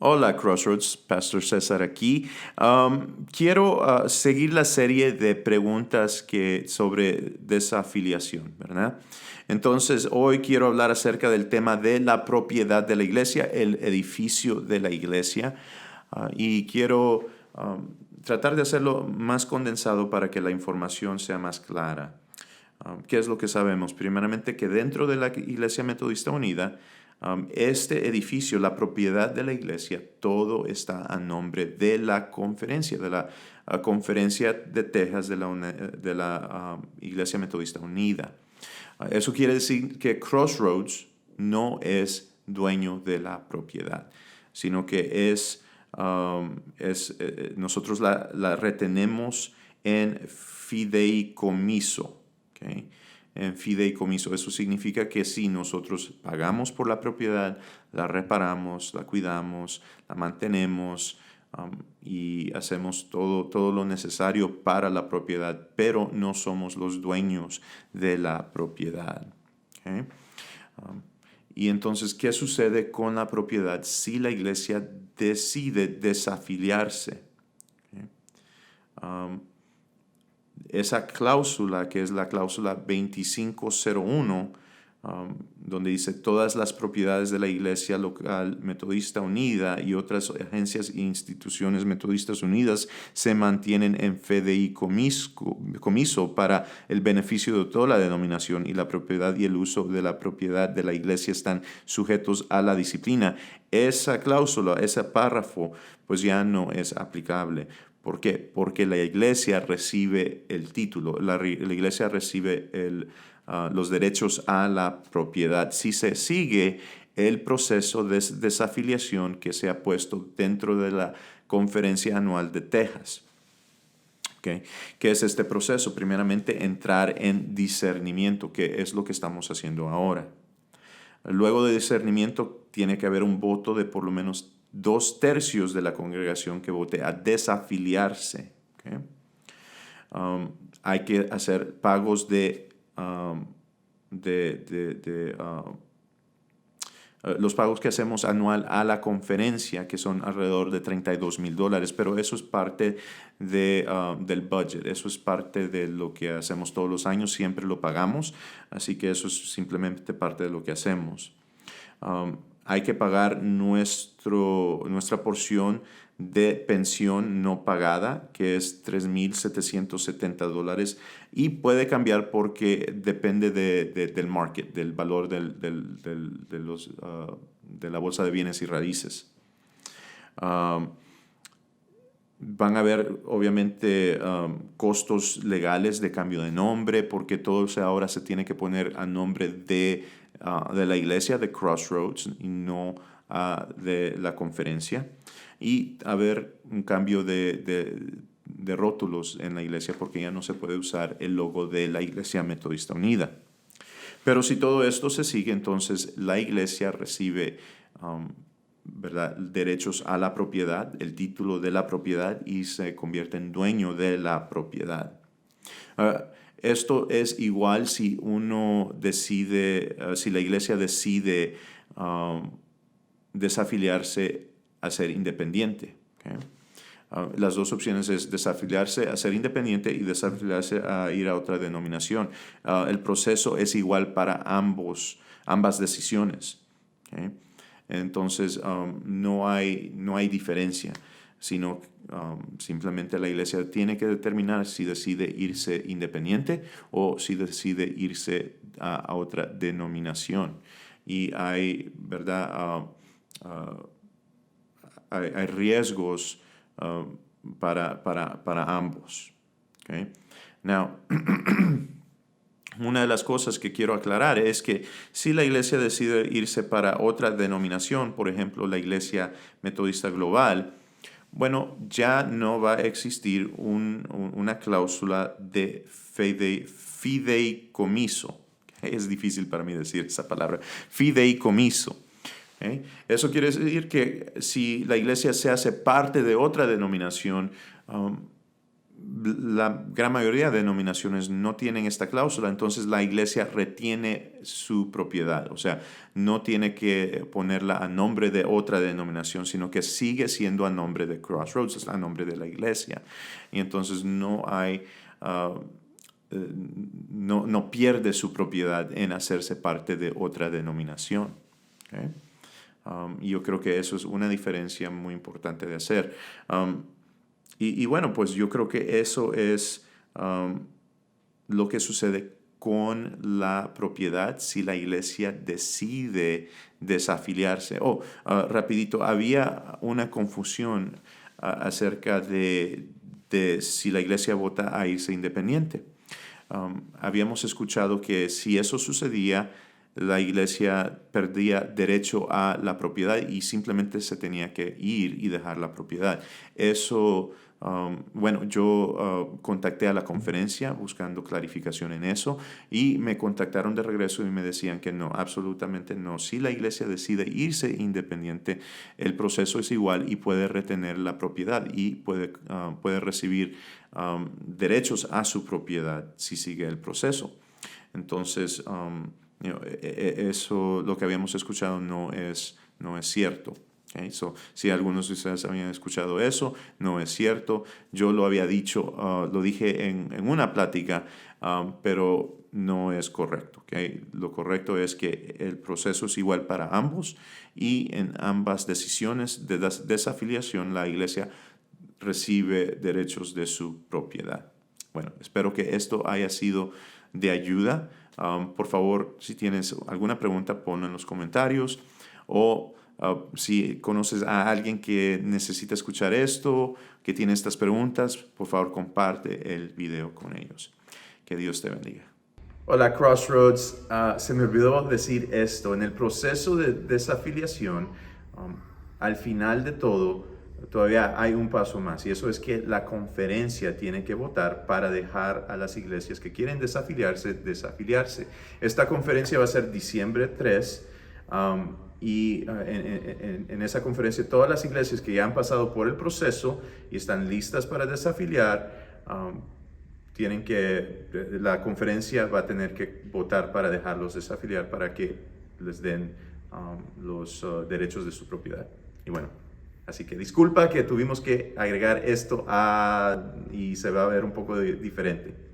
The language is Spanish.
Hola Crossroads, Pastor César aquí. Quiero seguir la serie de preguntas sobre desafiliación, ¿verdad? Entonces, hoy quiero hablar acerca del tema de la propiedad de la iglesia, el edificio de la iglesia, y quiero tratar de hacerlo más condensado para que la información sea más clara. ¿Qué es lo que sabemos? Primeramente que dentro de la Iglesia Metodista Unida, este edificio, la propiedad de la iglesia, todo está a nombre de la conferencia, de la conferencia de Texas de la Iglesia Metodista Unida. Eso quiere decir que Crossroads no es dueño de la propiedad, sino que nosotros la retenemos en fideicomiso. ¿Okay? En fideicomiso. Eso significa que si nosotros pagamos por la propiedad, la reparamos, la cuidamos, la mantenemos y hacemos todo lo necesario para la propiedad, pero no somos los dueños de la propiedad. ¿Okay? Y entonces, ¿qué sucede con la propiedad si la iglesia decide desafiliarse? ¿Okay? Esa cláusula, que es la cláusula 2501, donde dice todas las propiedades de la Iglesia Local Metodista Unida y otras agencias e instituciones metodistas unidas se mantienen en fideicomiso para el beneficio de toda la denominación, y la propiedad y el uso de la propiedad de la Iglesia están sujetos a la disciplina. Esa cláusula, ese párrafo, pues ya no es aplicable. ¿Por qué? Porque la iglesia recibe el título, la iglesia recibe los derechos a la propiedad. Si se sigue el proceso de desafiliación que se ha puesto dentro de la Conferencia Anual de Texas. ¿Okay? ¿Qué es este proceso? Primeramente, entrar en discernimiento, que es lo que estamos haciendo ahora. Luego de discernimiento, tiene que haber un voto de por lo menos 2/3 de la congregación que vote a desafiliarse. ¿Okay? Hay que hacer pagos los pagos que hacemos anual a la conferencia, que son alrededor de $32,000, pero eso es parte del budget, eso es parte de lo que hacemos todos los años, siempre lo pagamos, así que eso es simplemente parte de lo que hacemos. Hay que pagar nuestra porción de pensión no pagada, que es $3,770, y puede cambiar porque depende del market, del valor de la bolsa de bienes y raíces. Van a haber, obviamente, costos legales de cambio de nombre, porque todo ahora se tiene que poner a nombre de la iglesia, de Crossroads, y no de la conferencia. Y haber un cambio de rótulos en la iglesia, porque ya no se puede usar el logo de la Iglesia Metodista Unida. Pero si todo esto se sigue, entonces la iglesia recibe ¿verdad? Derechos a la propiedad, el título de la propiedad, y se convierte en dueño de la propiedad. Esto es igual si uno decide, si la iglesia decide desafiliarse a ser independiente. ¿Okay? Las dos opciones es desafiliarse a ser independiente y desafiliarse a ir a otra denominación. El proceso es igual para ambas decisiones. ¿Okay? Entonces, no hay diferencia, sino simplemente la iglesia tiene que determinar si decide irse independiente o si decide irse a otra denominación. Y hay, ¿verdad? Hay riesgos para ambos. Okay? Now, una de las cosas que quiero aclarar es que si la iglesia decide irse para otra denominación, por ejemplo, la Iglesia Metodista Global, bueno, ya no va a existir una cláusula de fideicomiso. Es difícil para mí decir esa palabra, fideicomiso. ¿Okay? Eso quiere decir que si la iglesia se hace parte de otra denominación, la gran mayoría de denominaciones no tienen esta cláusula, entonces la iglesia retiene su propiedad, o sea, no tiene que ponerla a nombre de otra denominación, sino que sigue siendo a nombre de Crossroads, es a nombre de la iglesia. Y entonces no hay, no pierde su propiedad en hacerse parte de otra denominación. ¿Okay? Y yo creo que eso es una diferencia muy importante de hacer. Y bueno, pues yo creo que eso es lo que sucede con la propiedad si la iglesia decide desafiliarse. Rapidito, había una confusión acerca de si la iglesia vota a irse independiente. Habíamos escuchado que si eso sucedía, la iglesia perdía derecho a la propiedad y simplemente se tenía que ir y dejar la propiedad. Eso, bueno, yo contacté a la conferencia buscando clarificación en eso y me contactaron de regreso y me decían que no, absolutamente no. Si la iglesia decide irse independiente, el proceso es igual y puede retener la propiedad y puede recibir derechos a su propiedad si sigue el proceso. Entonces, eso, lo que habíamos escuchado no es cierto. Okay? Si algunos de ustedes habían escuchado eso, no es cierto. Yo lo había dicho, lo dije en una plática, pero no es correcto. Okay? Lo correcto es que el proceso es igual para ambos y en ambas decisiones de desafiliación la iglesia recibe derechos de su propiedad. Bueno, espero que esto haya sido de ayuda. Por favor, si tienes alguna pregunta, ponla en los comentarios o si conoces a alguien que necesita escuchar esto, que tiene estas preguntas, por favor comparte el video con ellos. Que Dios te bendiga. Hola Crossroads, se me olvidó decir esto. En el proceso de desafiliación, al final de todo, todavía hay un paso más y eso es que la conferencia tiene que votar para dejar a las iglesias que quieren desafiliarse. Esta conferencia va a ser diciembre 3 y en esa conferencia todas las iglesias que ya han pasado por el proceso y están listas para desafiliar, la conferencia va a tener que votar para dejarlos desafiliar para que les den los derechos de su propiedad. Y bueno, así que disculpa que tuvimos que agregar esto y se va a ver un poco diferente.